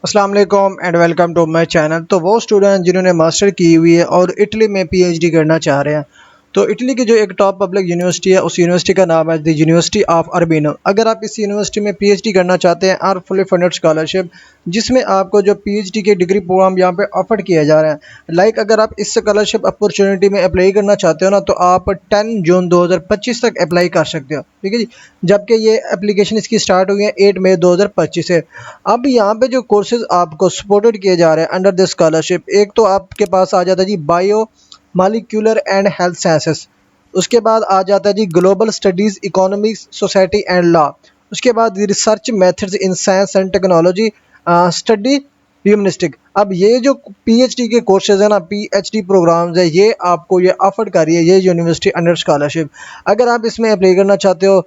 अस्सलाम वालेकुम and welcome to my channel. तो वो स्टूडेंट जिन्होंने मास्टर की हुई है और इटली में पीएचडी करना चाह रहे हैं, तो इटली की जो एक टॉप पब्लिक यूनिवर्सिटी है उस यूनिवर्सिटी का नाम है द यूनिवर्सिटी ऑफ अरबिनो। अगर आप इस यूनिवर्सिटी में पीएचडी करना चाहते हैं और फुली फंडेड स्कॉलरशिप जिसमें आपको जो पीएचडी के डिग्री प्रोग्राम यहाँ पे ऑफर किया जा रहा है, अगर आप इस स्कॉलरशिप अपॉर्चुनिटी में अप्लाई करना चाहते हो ना, तो आप 10 जून 2025 तक अप्लाई कर सकते हो। ठीक है जी। जबकि ये एप्लीकेशन इसकी स्टार्ट हुई है 8 मई 2025 से। अब यहाँ पे जो कोर्सेज आपको सपोर्टेड किए जा रहे हैं अंडर द स्कॉलरशिप, एक तो आपके पास आ जाता है जी biomolecular and health sciences. उसके बाद आ जाता है जी global studies economics society and law. उसके बाद research methods in science and technology study humanistic. अब ये जो पीएचडी के कोर्सेज है ना, पीएचडी प्रोग्राम्स है, ये आपको ये ऑफर कर रही है ये यूनिवर्सिटी अंडर स्कॉलरशिप। अगर आप इसमें अप्लाई करना चाहते हो,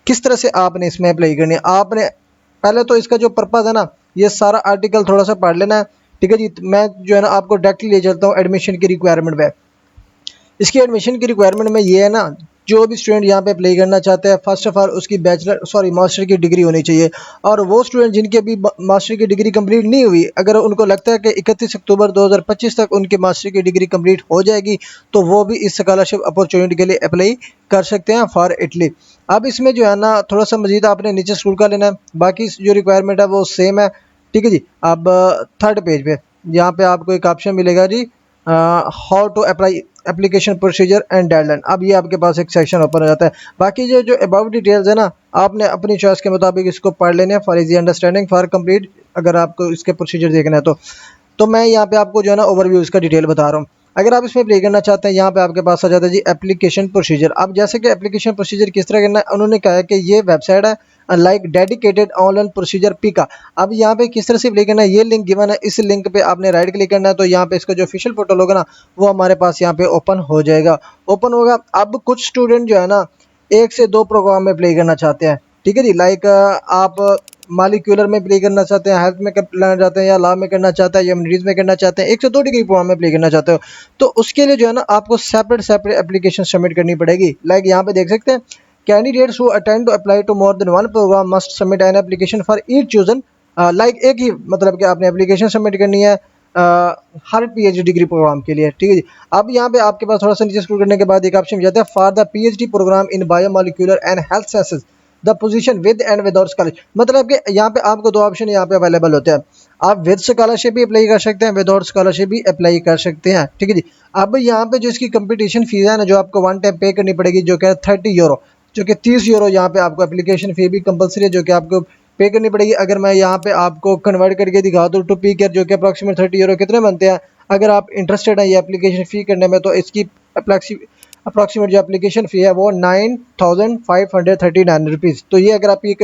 किस तरह से आपने इसमें अप्लाई करनी है, आपने पहले तो इसका जो पर्पज़ है ना, ये सारा आर्टिकल थोड़ा सा पढ़ लेना है। ठीक है जी। मैं जो है ना आपको डायरेक्टली ले चलता हूँ एडमिशन की रिक्वायरमेंट पे। इसकी एडमिशन की रिक्वायरमेंट में ये है ना, जो भी स्टूडेंट यहाँ पे अप्लाई करना चाहते हैं, फर्स्ट ऑफ ऑल उसकी मास्टर की डिग्री होनी चाहिए। और वो स्टूडेंट जिनकी अभी मास्टर की डिग्री कंप्लीट नहीं हुई, अगर उनको लगता है कि 31 अक्टूबर 2025 तक उनकी मास्टर की डिग्री कंप्लीट हो जाएगी, तो वो भी इस स्कॉलरशिप अपॉर्चुनिटी के लिए अप्लाई कर सकते हैं फॉर इटली। अब इसमें जो है ना थोड़ा सा मजीद आपने नीचे स्क्रॉल कर लेना है, बाकी जो रिक्वायरमेंट है वो सेम है। ठीक है जी। अब थर्ड पेज पे यहाँ पे आपको एक ऑप्शन मिलेगा जी, how to apply application procedure and deadline. अब ये आपके पास एक सेक्शन ओपन हो जाता है। बाकी जो जो अबाउट डिटेल्स है ना, आपने अपनी चॉइस के मुताबिक इसको पढ़ लेने हैं for easy understanding for complete, अगर आपको इसके प्रोसीजर देखना है तो मैं यहाँ पे आपको जो है ना ओवरव्यू इसका डिटेल बता रहा हूँ। अगर आप इसमें प्ले करना चाहते हैं, यहाँ पे आपके पास आ जाता है जी एप्लीकेशन प्रोसीजर। अब जैसे कि एप्लीकेशन प्रोसीजर किस तरह करना है, उन्होंने कहा है कि ये वेबसाइट है लाइक डेडिकेटेड ऑनलाइन प्रोसीजर पिका। अब यहाँ पे किस तरह से प्ले करना है, ये लिंक गिवन है, इस लिंक पे आपने राइट क्लिक करना है, तो यहाँ पे इसका जो ऑफिशियल पोर्टल होगा ना, वो हमारे पास यहाँ पे ओपन हो जाएगा। ओपन होगा। अब कुछ स्टूडेंट जो है ना 1 से 2 प्रोग्राम में प्ले करना चाहते हैं। ठीक है जी। आप मालिक्यूलर में प्ले करना चाहते हैं, हेल्थ में करना चाहते हैं, या लॉ में करना चाहते हैं, या ह्यूमैनिटीज में करना चाहते हैं, 1 से 2 डिग्री प्रोग्राम में प्ले करना चाहते हो, तो उसके लिए जो है ना आपको सेपरेट सेपरेट एप्लीकेशन सबमिट करनी पड़ेगी। यहाँ पे देख सकते हैं, candidates who attend to apply to more than one program must submit an application for each chosen. एक ही मतलब कि आपने एप्लीकेशन सबमिट करनी है हर पीएचडी डिग्री प्रोग्राम के लिए। ठीक है जी। अब यहाँ पे आपके पास थोड़ा सा नीचे स्क्रॉल करने के बाद एक ऑप्शन जाता है for the PhD programme in biomolecular and health sciences the position with and without scholarship. मतलब कि यहाँ पे आपको 2 ऑप्शन यहाँ पे अवेलेबल होते हैं। आप विद स्कॉलरशिप भी अप्लाई कर सकते हैं, विदाउट स्कॉलरशिप भी अप्लाई कर सकते हैं। ठीक है जी। अब यहाँ पे जो इसकी कंपटीशन फीस है ना, जो आपको वन टाइम पे करनी पड़ेगी, जो कि 30 यूरो, जो कि 30 यूरो यहाँ पे आपको एप्लीकेशन फी भी कंपलसरी है, जो कि आपको पे करनी पड़ेगी। अगर मैं यहाँ पे आपको कन्वर्ट करके दिखा दूँ टू पी कर, जो कि अप्रॉक्सीमेट 30 यूरो कितने बनते हैं, अगर आप इंटरेस्टेड हैं ये एप्लीकेशन फ़ी करने में, तो इसकी अप्रॉक्सीमेट जो एप्लीकेशन फ़ी है वो 9539 रुपीज़। तो ये अगर आप ये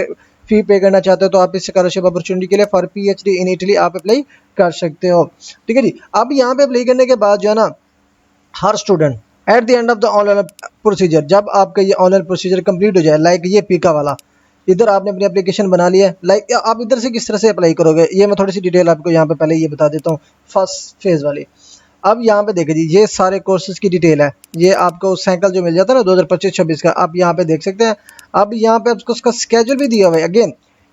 फ़ी पे करना चाहते हो, तो आप इस स्कॉलरशिप अपॉर्चुनिटी के लिए फॉर पीएचडी इन इटली आप अप्लाई कर सकते हो। ठीक है जी। अब यहाँ पे अप्लाई करने के बाद जो है ना, हर student at the end of the online procedure, जब आपका ये ऑनलाइन प्रोसीजर कंप्लीट हो जाए, ये पीका वाला, इधर आपने अपनी एप्लीकेशन बना लिया है, आप इधर से किस तरह से अप्लाई करोगे, ये मैं थोड़ी सी डिटेल आपको यहाँ पे पहले ये बता देता हूँ फर्स्ट फेज़ वाली। अब यहाँ पे देखिए जी, ये सारे कोर्सेज की डिटेल है, ये आपको साइकिल जो मिल जाता है ना 2025-26 का, आप यहाँ पे देख सकते हैं। अब यहाँ पे आपको उसका स्केड्यूल भी दिया हुआ है। अगेन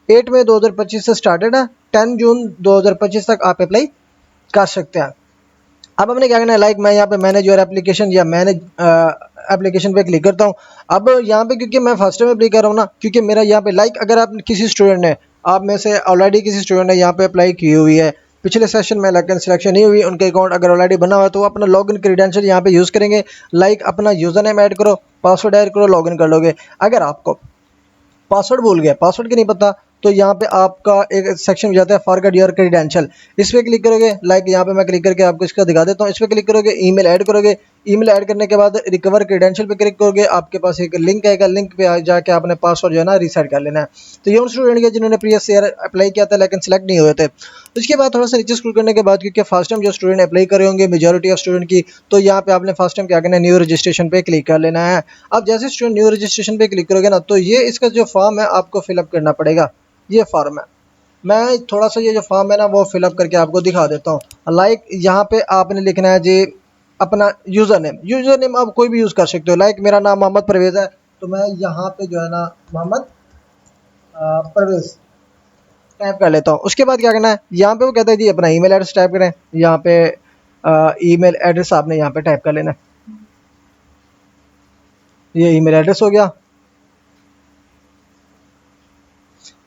8 मई 2025 से स्टार्टेड है, 10 जून 2025 तक आप अप्लाई कर सकते हैं। अब हमने क्या करना है, मैं यहाँ पे मैनेज योर एप्लीकेशन या मैनेज एप्लीकेशन पे क्लिक करता हूँ। अब यहाँ पे क्योंकि मैं फर्स्ट टाइम अप्लाई कर रहा हूँ ना, क्योंकि मेरा यहाँ पे अगर आप किसी स्टूडेंट ने, आप में से ऑलरेडी किसी स्टूडेंट ने यहाँ पे अप्लाई की हुई है पिछले सेशन में, लेकिन सिलेक्शन नहीं हुई, उनके अकाउंट अगर ऑलरेडी बना हुआ है, तो वो अपना लॉगिन क्रेडेंशियल यहाँ पे यूज़ करेंगे। अपना यूज़र नेम ऐड करो, पासवर्ड ऐड करो, लॉगिन कर लोगे। अगर आपको पासवर्ड भूल गया, पासवर्ड की नहीं पता, तो यहाँ पे आपका एक सेक्शन हो जाता है फॉरगेट योर क्रेडेंशियल। इस पर क्लिक करोगे। यहाँ पे मैं क्लिक करके आपको इसका दिखा देता हूँ। इस पर क्लिक करोगे, ईमेल ऐड करोगे, ईमेल ऐड करने के बाद रिकवर क्रेडेंशियल पे क्लिक करोगे, आपके पास एक लिंक आएगा, लिंक पे जाके आपने पासवर्ड जो है ना रीसेट कर लेना है। तो ये उन स्टूडेंट के जिन्होंने प्रीवियस ईयर अप्लाई किया था लेकिन सिलेक्ट नहीं हुए थे। उसके बाद थोड़ा सा नीचे स्क्रॉल करने के बाद, क्योंकि फर्स्ट टाइम जो स्टूडेंट अप्लाई करे होंगे मेजॉरिटी ऑफ स्टूडेंट की, तो यहाँ पे आपने फर्स्ट टाइम क्या करना है, न्यू रजिस्ट्रेशन पे क्लिक कर लेना है। अब जैसे स्टूडेंट न्यू रजिस्ट्रेशन पे क्लिक करोगे ना, तो ये इसका जो फॉर्म है आपको फिलअप करना पड़ेगा। ये फॉर्म है, मैं थोड़ा सा ये जो फॉर्म है ना वो फिलअप करके आपको दिखा देता हूँ। यहाँ पे आपने लिखना है जी अपना यूज़र नेम आप कोई भी यूज़ कर सकते हो। मेरा नाम मोहम्मद परवेज़ है, तो मैं यहाँ पे जो है ना मोहम्मद परवेज़ टाइप कर लेता हूँ। उसके बाद क्या करना है, यहाँ पे वो कहता है जी अपना ईमेल एड्रेस टाइप करें। यहाँ पे ईमेल एड्रेस आपने यहाँ पे टाइप कर लेना है। ये ईमेल एड्रेस हो गया।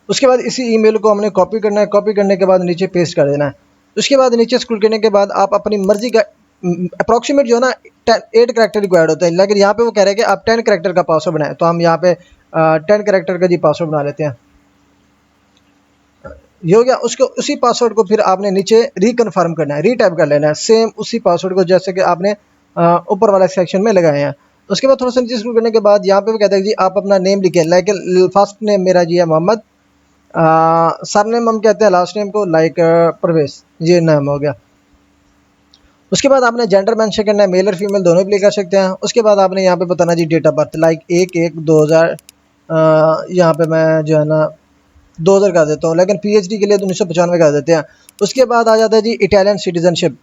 उसके बाद इसी ईमेल को हमने कॉपी करना है। कॉपी करने के बाद नीचे पेस्ट कर देना है। उसके बाद नीचे स्क्रॉल करने के बाद आप अपनी मर्जी का अप्रॉक्सीमेट जो है ना 8 करेक्टर रिक्वायर्ड होता है, लेकिन यहाँ पे वो कह रहे हैं कि आप 10 करेक्टर का पासवर्ड बनाएं, तो हम यहाँ पे 10 करेक्टर का जी पासवर्ड बना लेते हैं। ये हो गया। उसको उसी पासवर्ड को फिर आपने नीचे रिकन्फर्म करना है, रीटाइप कर लेना है सेम उसी पासवर्ड को जैसे कि आपने ऊपर वाला सेक्शन में लगाए हैं। उसके बाद थोड़ा सा नीचे स्क्रॉल करने के बाद यहाँ पे वो कहते हैं जी आप अपना नेम लिखें, लाइक फर्स्ट नेम मेरा जी है मोहम्मद, सर नेम हम कहते हैं लास्ट नेम को, लाइक परवेज, ये नाम हो गया। उसके बाद आपने जेंडर मेंशन करना है, मेल और फीमेल दोनों भी कर सकते हैं। उसके बाद आपने यहाँ पे बताना जी डेट ऑफ बर्थ, लाइक 1/1/2000, यहाँ पे मैं जो है ना 2000 कर देता हूँ, लेकिन पीएचडी के लिए तो 1995 कर देते हैं। उसके बाद आ जाता है जी इटालियन सिटीजनशिप।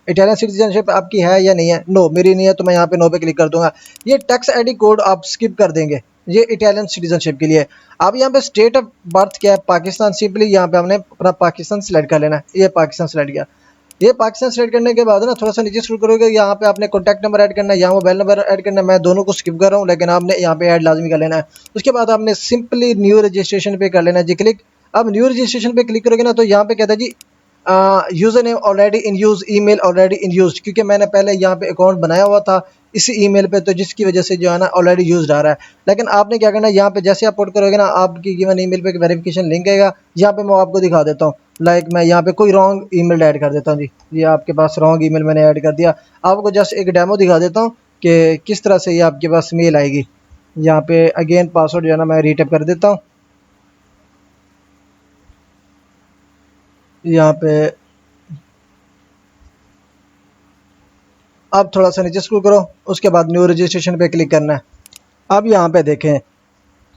इटालियन सिटीजनशिप आपकी है या नहीं है? नो, मेरी नहीं है, तो मैं यहाँ पे नो पे क्लिक कर दूंगा। ये टैक्स आईडी कोड आप स्किप कर देंगे, ये इटालियन सिटीजनशिप के लिए। अब यहाँ पे स्टेट ऑफ बर्थ क्या है? पाकिस्तान। सिंपली यहाँ पे हमने अपना पाकिस्तान सेलेक्ट कर लेना है। ये पाकिस्तान सेलेक्ट किया। ये पाकिस्तान सेलेक्ट करने के बाद ना थोड़ा सा नीचे स्क्रॉल करोगे, यहाँ पे आपने कॉन्टैक्ट नंबर ऐड करना है, यहाँ मोबाइल नंबर ऐड करना है। मैं दोनों को स्किप कर रहा हूँ, लेकिन आपने यहाँ पे ऐड लाजमी कर लेना है। उसके बाद आपने सिंपली न्यू रजिस्ट्रेशन पे कर लेना है जी क्लिक। अब न्यू रजिस्ट्रेशन पे क्लिक करोगे ना तो यहाँ पे कहता है जी user name already in use, email already in use, क्योंकि मैंने पहले यहाँ पे अकाउंट बनाया हुआ था इसी ईमेल पे, तो जिसकी वजह से जो है ना ऑलरेडी यूज आ रहा है। लेकिन आपने क्या करना है, यहाँ पे जैसे आप पुट करोगे ना आपकी गिवन ईमेल पे वेरिफिकेशन लिंक आएगा। यहाँ पे मैं आपको दिखा देता हूँ, लाइक मैं यहाँ पे कोई रॉन्ग ईमेल ऐड कर देता हूँ जी, ये आपके पास रॉन्ग ईमेल मैंने ऐड कर दिया। आपको जस्ट एक डेमो दिखा देता हूँ कि किस तरह से ये आपके पास मेल आएगी। यहाँ पे अगेन पासवर्ड जो है ना मैं रीटाइप कर देता हूँ। यहाँ पे अब थोड़ा सा नीचे स्क्रॉल करो, उसके बाद न्यू रजिस्ट्रेशन पे क्लिक करना है। अब यहाँ पे देखें,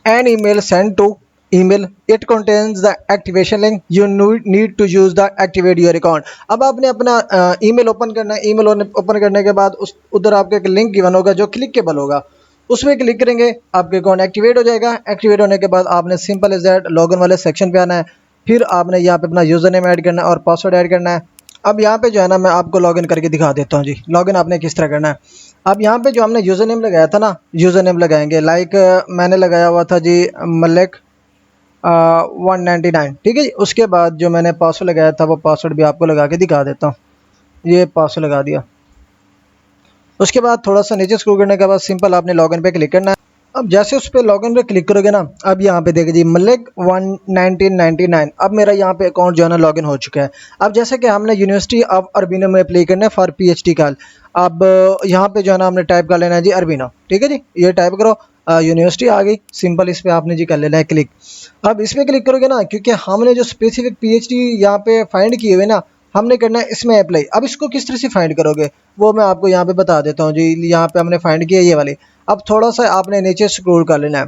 an email send to email, it contains the activation link, you need to use the activate your account. अब आपने अपना ईमेल ओपन करना है। ईमेल ओपन करने के बाद उस उधर आपको एक लिंक गिवन होगा जो क्लिकेबल होगा, उसमें क्लिक करेंगे आपके अकाउंट एक्टिवेट हो जाएगा। एक्टिवेट होने के बाद आपने सिंपल एज दैट लॉगिन वाले सेक्शन पे आना है। फिर आपने यहाँ पे अपना यूज़र नेम ऐड करना है और पासवर्ड ऐड करना है। अब यहाँ पे जो है ना मैं आपको लॉगिन करके दिखा देता हूँ जी, लॉगिन आपने किस तरह करना है। अब यहाँ पे जो हमने यूज़र नेम लगाया था ना, यूज़र नेम लगाएंगे, लाइक मैंने लगाया हुआ था जी मलिक 199, ठीक है जी। उसके बाद जो मैंने पासवर्ड लगाया था वो पासवर्ड भी आपको लगा के दिखा देता हूँ। ये पासवर्ड लगा दिया। उसके बाद थोड़ा सा नीचे स्क्रॉल करने के बाद सिंपल आपने लॉगिन पे क्लिक करना है। अब जैसे उस पर लॉगिन पे क्लिक करोगे ना, अब यहाँ पे देखिए जी मलिक 1999, अब मेरा यहाँ पे अकाउंट जो है ना लॉगिन हो चुका है। अब जैसे कि हमने यूनिवर्सिटी ऑफ अरबिनो में अप्लाई करना है फॉर पीएचडी का। अब यहाँ पे जो है ना हमने टाइप कर लेना है जी अरबिनो, ठीक है जी। ये टाइप करो, यूनिवर्सिटी आ गई। सिंपल इस पर आपने जी कर लेना है क्लिक। अब इसमें क्लिक करोगे ना, क्योंकि हमने जो स्पेसिफिक पीएचडी यहाँ पे फाइंड किए हुए ना, हमने करना है इसमें अप्लाई। अब इसको किस तरह से फाइंड करोगे वो मैं आपको यहाँ पे बता देता हूँ जी। यहाँ पे हमने फाइंड किया ये वाली। अब थोड़ा सा आपने नीचे स्क्रॉल कर लेना है।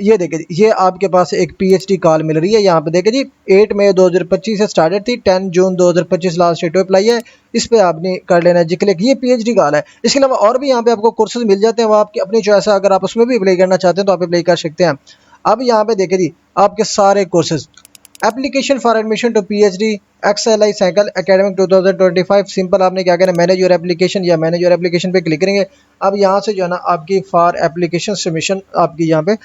ये देखिए ये आपके पास एक पीएचडी कॉल मिल रही है। यहाँ पे देखिए जी 8 मई 2025 से स्टार्टेड थी, 10 जून 2025 लास्ट डेट अप्लाई है। इस पे आपने कर लेना है जी क्लिक। ये पीएचडी कॉल है। इसके अलावा और भी यहाँ पे आपको कोर्सेज मिल जाते हैं, वो आपकी अपनी चॉइस है। अगर आप उसमें भी अप्लाई करना चाहते हैं तो आप अप्लाई कर सकते हैं। अब यहाँ पे देखिए जी आपके सारे courses, application for admission to PhD XLI cycle academic 2025। Simple आपने क्या करना है, मैनेज योर एप्लीकेशन या मैनेज योर एप्लीकेशन पे क्लिक करेंगे। अब यहाँ से जो है ना आपकी फॉर एप्लीकेशन सबमिशन आपकी यहाँ पे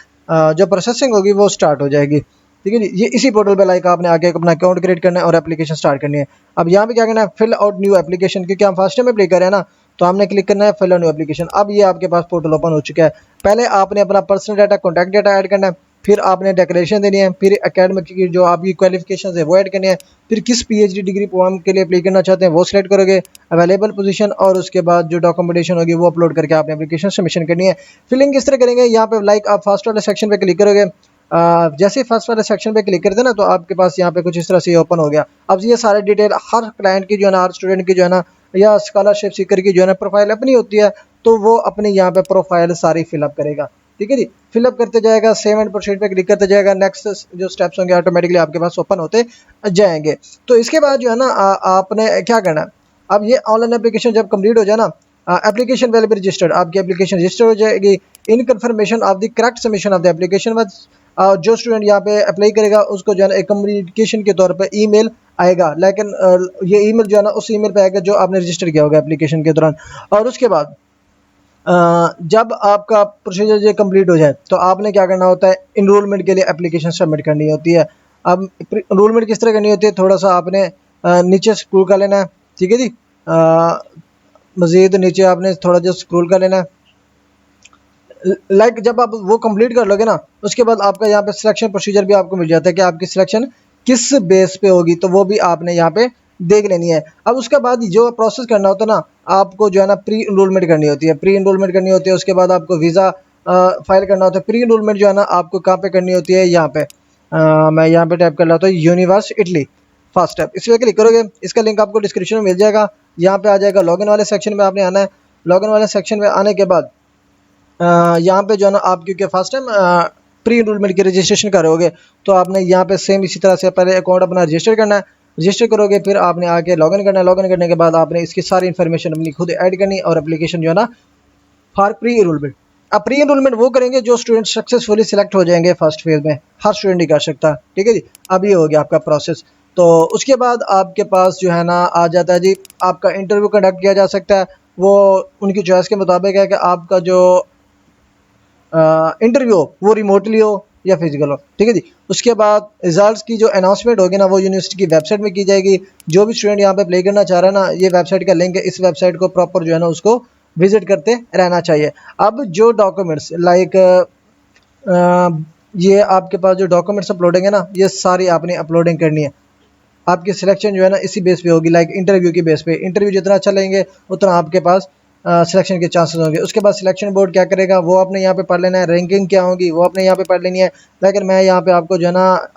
जो प्रोसेसिंग होगी वो स्टार्ट हो जाएगी, ठीक है जी। ये इसी पोर्टल पे लाइक आपने आगे अपना अकाउंट क्रिएट करना है और एप्लीकेशन स्टार्ट करनी है। अब यहाँ पे क्या करना है, फिल आउट न्यू एप्लीकेशन, क्योंकि हम फर्स्ट टाइम अप्लाई कर रहे हैं ना, तो हमने क्लिक करना है फिल आउट न्यू एप्लीकेशन। अब ये आपके पास पोर्टल ओपन हो चुका है। पहले आपने अपना personal data, contact data add करना है, फिर आपने डेक्लेरेशन देनी है, फिर एकेडमिक की जो आपकी क्वालिफिकेशन है वो ऐड करनी है, फिर किस पीएचडी डिग्री प्रोग्राम के लिए अप्लाई करना चाहते हैं वो सिलेक्ट करोगे, अवेलेबल पोजीशन, और उसके बाद जो डॉक्यूमेंटेशन होगी वो अपलोड करके आपने एप्लीकेशन सबमिशन करनी है। फिलिंग किस तरह करेंगे, यहाँ पे लाइक आप फर्स्ट वाले सेक्शन पे क्लिक करोगे। जैसे ही फर्स्ट वाले सेक्शन पे क्लिक करते हैं ना तो आपके पास यहाँ पे कुछ इस तरह से ओपन हो गया। अब ये सारे डिटेल हर क्लाइंट की जो है ना, हर स्टूडेंट की जो है ना, या स्कॉलरशिप सीकर की जो है ना प्रोफाइल अपनी होती है, तो वो अपनी यहाँ पे प्रोफाइल सारी फिलअप करेगा, ठीक है जी। फिलअप करते जाएगा, सेव एंड प्रोसीड पे क्लिक करते जाएगा। नेक्स्ट जो स्टेप्स होंगे ऑटोमेटिकली आपके पास ओपन होते जाएंगे। तो इसके बाद जो है ना आपने क्या करना है, अब ये ऑनलाइन एप्लीकेशन जब कंप्लीट हो जाए ना, एप्लीकेशन विल बी रजिस्टर्ड, आपकी एप्लीकेशन रजिस्टर हो जाएगी in confirmation of the correct submission of the application जो स्टूडेंट यहाँ पे अप्लाई करेगा उसको जो है ना एक कम्युनिकेशन के तौर पे ईमेल आएगा, लेकिन ये ईमेल जो है ना उस ईमेल पे आएगा जो आपने रजिस्टर किया होगा एप्लीकेशन के दौरान। और उसके बाद जब आपका प्रोसीजर ये कंप्लीट हो जाए तो आपने क्या करना होता है, इनरोलमेंट के लिए एप्लीकेशन सबमिट करनी होती है। अब इनरोलमेंट किस तरह करनी होती है, थोड़ा सा आपने नीचे स्क्रॉल कर लेना है, ठीक है जी। मज़ीद नीचे आपने थोड़ा जो स्क्रॉल कर लेना है, लाइक जब आप वो कंप्लीट कर लोगे ना उसके बाद आपका यहाँ पे सिलेक्शन प्रोसीजर भी आपको मिल जाता है कि आपकी सिलेक्शन किस बेस पे होगी, तो वो भी आपने यहाँ पे देख लेनी है। अब उसके बाद जो प्रोसेस करना होता है ना, आपको जो है ना प्री इनरोलमेंट करनी होती है, प्री इनरोलमेंट करनी होती है। उसके बाद आपको वीज़ा फाइल करना होता है। प्री इनरोलमेंट जो है ना आपको कहाँ पे करनी होती है, यहाँ पे मैं यहाँ पे टाइप कर लेता हूँ यूनिवर्स इटली फर्स्ट स्टेप, इस पर क्लिक करोगे, इसका लिंक आपको डिस्क्रिप्शन में मिल जाएगा। यहाँ पे आ जाएगा लॉगिन वाले सेक्शन में आपने आना है। लॉगिन वाले सेक्शन में आने के बाद यहाँ पे जो है ना आप क्योंकि फर्स्ट टाइम प्री इनरोलमेंट की रजिस्ट्रेशन करोगे तो आपने यहाँ पे सेम इसी तरह से पहले अकाउंट अपना रजिस्टर करना है। रजिस्टर करोगे फिर आपने आके लॉगिन करना है। लॉगिन करने के बाद आपने इसकी सारी इन्फॉर्मेशन अपनी खुद ऐड करनी और एप्लीकेशन जो है ना फॉर प्री इनरोलमेंट। अब प्री इनरोलमेंट वो करेंगे जो स्टूडेंट सक्सेसफुली सिलेक्ट हो जाएंगे फर्स्ट फेज में, हर स्टूडेंट नहीं कर सकता, ठीक है जी। अब ये हो गया आपका प्रोसेस। तो उसके बाद आपके पास जो है ना आ जाता है जी, आपका इंटरव्यू कंडक्ट किया जा सकता है। वो उनकी चॉइस के मुताबिक है कि आपका जो इंटरव्यू हो वो रिमोटली हो या फिजिकल हो, ठीक है जी। उसके बाद रिजल्ट्स की जो अनाउंसमेंट होगी ना वो यूनिवर्सिटी की वेबसाइट में की जाएगी। जो भी स्टूडेंट यहाँ पे अप्लाई करना चाह रहा है ना, ये वेबसाइट का लिंक है, इस वेबसाइट को प्रॉपर जो है ना उसको विजिट करते रहना चाहिए। अब जो डॉक्यूमेंट्स लाइक ये आपके पास जो डॉक्यूमेंट्स अपलोडिंग है ना, ये सारी आपने अपलोडिंग करनी है। आपकी सिलेक्शन जो है ना इसी बेस पे होगी, लाइक इंटरव्यू की बेस पे। इंटरव्यू जितना अच्छा लेंगे उतना आपके पास सिलेक्शन के चांसेस होंगे। उसके बाद सिलेक्शन बोर्ड क्या करेगा वो आपने यहाँ पे पढ़ लेना है। रैंकिंग क्या होगी वो आपने यहाँ पे पढ़ लेनी है। लेकिन मैं यहाँ पे आपको जो है ना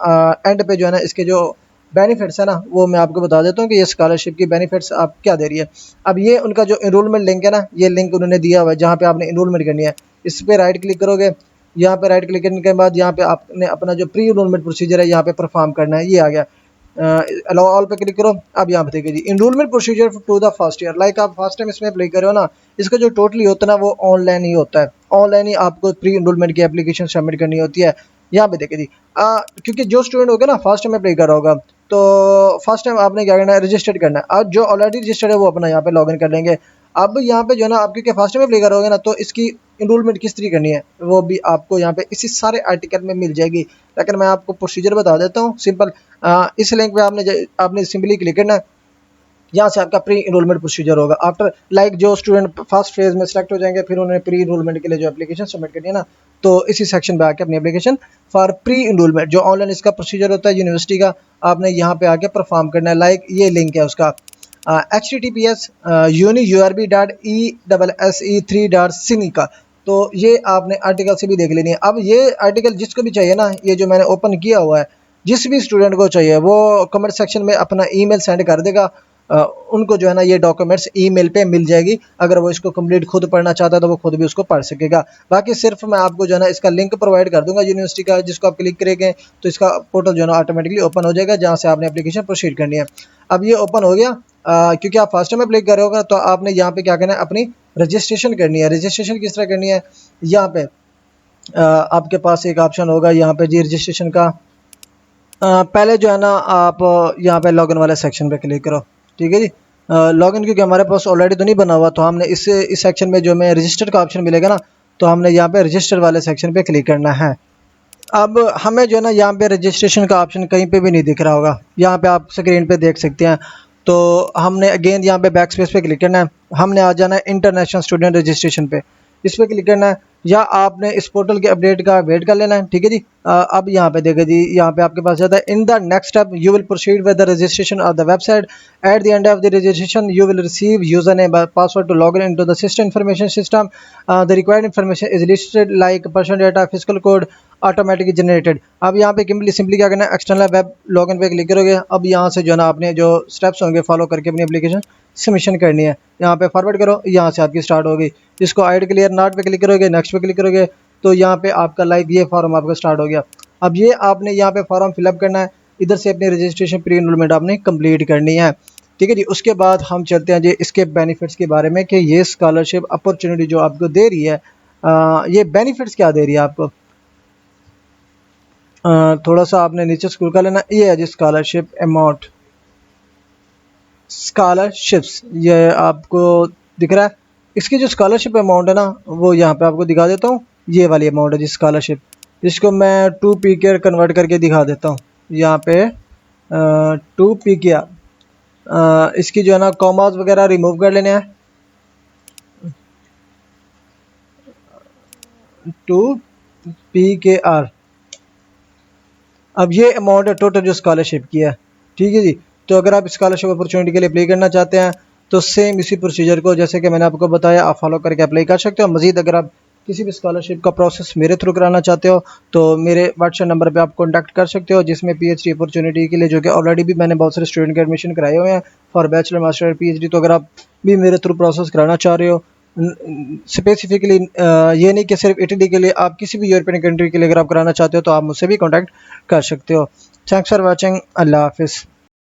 एंड पे जो है ना इसके जो बेनिफिट्स है ना वो मैं आपको बता देता हूँ कि ये स्कॉलरशिप की बेनिफिट्स आप क्या दे रही है। अब ये उनका जो इनरोलमेंट लिंक है ना, ये लिंक उन्होंने दिया हुआ है जहाँ पे आपने इनरोलमेंट करनी है। इस पर राइट क्लिक करोगे, यहाँ पे राइट क्लिक करने के बाद यहाँ पे आपने अपना जो प्री इनरोलमेंट प्रोसीजर है यहाँ पे परफॉर्म करना है। ये आ गया, अलाउ ऑल पे क्लिक करो। अब यहाँ पे देखिए जी enrolment procedure to the first year, like आप फर्स्ट टाइम इसमें अप्लाई करो ना, इसका जो टोटली होता है ना वो ऑनलाइन ही होता है। ऑनलाइन ही आपको प्री इनरोलमेंट की एप्लीकेशन सबमिट करनी होती है। यहाँ पे देखिए जी क्योंकि जो स्टूडेंट होगा ना फर्स्ट टाइम अप्लाई कर रहा होगा तो फर्स्ट टाइम आपने क्या करना है, रजिस्टर्ड करना है। अब जो ऑलरेडी रजिस्टर्ड है वो अपना यहाँ पे लॉग इन कर लेंगे। अब यहाँ पे जो है ना आप क्योंकि फर्स्ट टाइम अप्लाई कर रहोगे ना तो इसकी इनरोलमेंट किस तरीके करनी है वो भी आपको यहाँ पे इसी सारे आर्टिकल में मिल जाएगी। लेकिन मैं आपको प्रोसीजर बता देता हूँ सिंपल। इस लिंक पे आपने सिंपली क्लिक करना है। यहाँ से आपका प्री इनरोलमेंट प्रोसीजर होगा। आफ्टर लाइक जो स्टूडेंट फर्स्ट फेज में सेलेक्ट हो जाएंगे फिर उन्हें प्री इनरोलमेंट के लिए जो एप्लीकेशन सबमिट करनी है ना, तो इसी सेक्शन पे आके अपनी एप्लीकेशन फॉर प्री इनरोलमेंट जो ऑनलाइन इसका प्रोसीजर होता है यूनिवर्सिटी का, आपने यहाँ पे आके परफॉर्म करना है। लाइक ये लिंक है उसका https://uni.urb.e/se3.sin का। तो ये आपने आर्टिकल से भी देख लेनी है। अब ये आर्टिकल जिसको भी चाहिए ना, ये जो मैंने ओपन किया हुआ है, जिस भी स्टूडेंट को चाहिए वो कमेंट सेक्शन में अपना ईमेल सेंड कर देगा। उनको जो है ना ये डॉक्यूमेंट्स ईमेल पे मिल जाएगी। अगर वो इसको कंप्लीट खुद पढ़ना चाहता है तो वो खुद भी उसको पढ़ सकेगा। बाकी सिर्फ मैं आपको जो है ना इसका लिंक प्रोवाइड कर दूंगा यूनिवर्सिटी का, जिसको आप क्लिक करेंगे तो इसका पोर्टल जो है ना ऑटोमेटिकली ओपन हो जाएगा जहाँ से आपने एप्लीकेशन प्रोसीड करनी है। अब ये ओपन हो गया। क्योंकि आप फर्स्ट टाइम अप्लाई कर रहे होगा तो आपने यहाँ पे क्या करना है, अपनी रजिस्ट्रेशन करनी है। रजिस्ट्रेशन किस तरह करनी है, यहाँ पे आपके पास एक ऑप्शन होगा यहाँ पे जी रजिस्ट्रेशन का। पहले जो है ना आप यहाँ पे लॉगिन वाले सेक्शन पे क्लिक करो, ठीक है जी। लॉगिन क्योंकि हमारे पास ऑलरेडी तो नहीं बना हुआ तो हमने इस सेक्शन में जो हमें रजिस्टर का ऑप्शन मिलेगा ना, तो हमने यहाँ पे रजिस्टर वाले सेक्शन पे क्लिक करना है। अब हमें जो है ना यहाँ पे रजिस्ट्रेशन का ऑप्शन कहीं पे भी नहीं दिख रहा होगा, यहाँ पे आप स्क्रीन पे देख सकते हैं। तो हमने अगेन यहाँ पे बैक स्पेस पे क्लिक करना है। हमने आ जाना है इंटरनेशनल स्टूडेंट रजिस्ट्रेशन पे, इस पे क्लिक करना है। या आपने इस पोर्टल के अपडेट का वेट कर लेना है, ठीक है जी। अब यहाँ पे देखिए जी, यहाँ पे आपके पास जाता है in the next step you will proceed with the registration of the website. At the end of the registration you will receive user name password to log in into the system information system. The required information is listed like personal data, physical code automatically generated. अब यहाँ पे simply क्या करना है, external web login पे click करोगे। अब यहाँ से जो है ना आपने जो स्टेप्स होंगे फॉलो करके अपनी एप्लीकेशन सबमिशन करनी है। यहाँ पे फॉरवर्ड करो, यहाँ से आपकी स्टार्ट होगी। इसको आइड क्लियर नॉट पे क्लिक करोगे, नेक्स्ट पे क्लिक करोगे तो यहाँ पे आपका लाइक ये फॉर्म आपका स्टार्ट हो गया। अब ये आपने यहाँ पे फॉर्म फिलअप करना है। इधर से अपनी रजिस्ट्रेशन प्री एनरोलमेंट आपने कंप्लीट करनी है, ठीक है जी। उसके बाद हम चलते हैं जी इसके बेनिफिट्स के बारे में कि ये स्कॉलरशिप अपॉर्चुनिटी जो आपको दे रही है, ये बेनिफिट्स क्या दे रही है आपको। थोड़ा सा आपने नीचे स्क्रॉल कर लेना, ये है जी स्कॉलरशिप अमाउंट, स्कॉलरशिप्स, ये आपको दिख रहा है। इसकी जो स्कॉलरशिप अमाउंट है ना, वो यहाँ पे आपको दिखा देता हूँ। ये वाली अमाउंट है जी स्कॉलरशिप, जिसको मैं 2 PKR कन्वर्ट करके दिखा देता हूँ यहाँ पे। 2 PKR, इसकी जो है ना कॉमास वगैरह रिमूव कर लेने हैं। 2 PKR, अब ये अमाउंट है टोटल जो स्कॉलरशिप की है, ठीक है जी। तो अगर आप स्कॉलरशिप अपॉर्चुनिटी के लिए अप्लाई करना चाहते हैं तो सेम इसी प्रोसीजर को जैसे कि मैंने आपको बताया आप फॉलो करके अप्लाई कर सकते हो। मजीद अगर आप किसी भी स्कॉलरशिप का प्रोसेस मेरे थ्रू कराना चाहते हो तो मेरे व्हाट्सएप नंबर पे आप कॉन्टैक्ट कर सकते हो, जिसमें पीएचडी अपॉर्चुनिटी के लिए, जो कि ऑलरेडी भी मैंने बहुत सारे स्टूडेंट के एडमिशन कराए हुए हैं फॉर बैचलर मास्टर पीएचडी। तो अगर आप भी मेरे थ्रू प्रोसेस कराना चाह रहे हो स्पेसिफिकली, ये नहीं कि सिर्फ इटली के लिए, आप किसी भी यूरोपियन कंट्री के लिए अगर आप कराना चाहते हो तो आप मुझसे भी कॉन्टैक्ट कर सकते हो। थैंक्स फॉर वॉचिंग, अल्लाह हाफिज़।